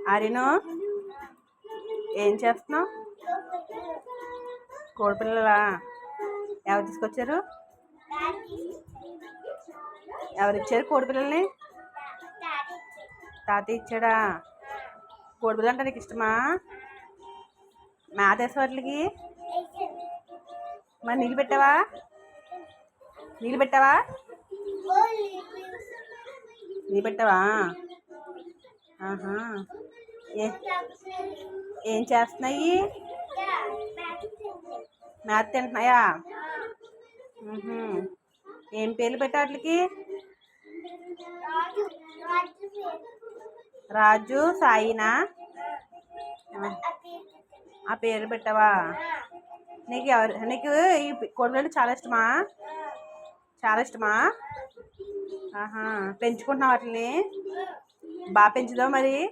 ఆర్యను ఏం చేస్తున్నావు? కోడిపిల్లలా? ఎవరు తీసుకొచ్చారు? ఎవరిచ్చారు కోడిపిల్లల్ని? తాతయ్య ఇచ్చాడా? కోడిపిల్లలు అంటే నీకు ఇష్టమా? మేత వేసే వాటికి మరి నీళ్ళు పెట్టావా? నీళ్ళు పెట్టావా? నీళ్ళు పెట్టావా? ఆహా. ఏం చేస్తున్నాయి? మేత తింటున్నాయా? ఏం పేర్లు పెట్టా వాటికి? రాజు, సాయినా? ఆ పేర్లు పెట్టావా? నీకు ఈ కోడిపిల్లలు చాలా ఇష్టమా? చాలా ఇష్టమా? ఆహా. పెంచుకుంటున్నావు వాటిని? బాగా పెంచుదావు మరి.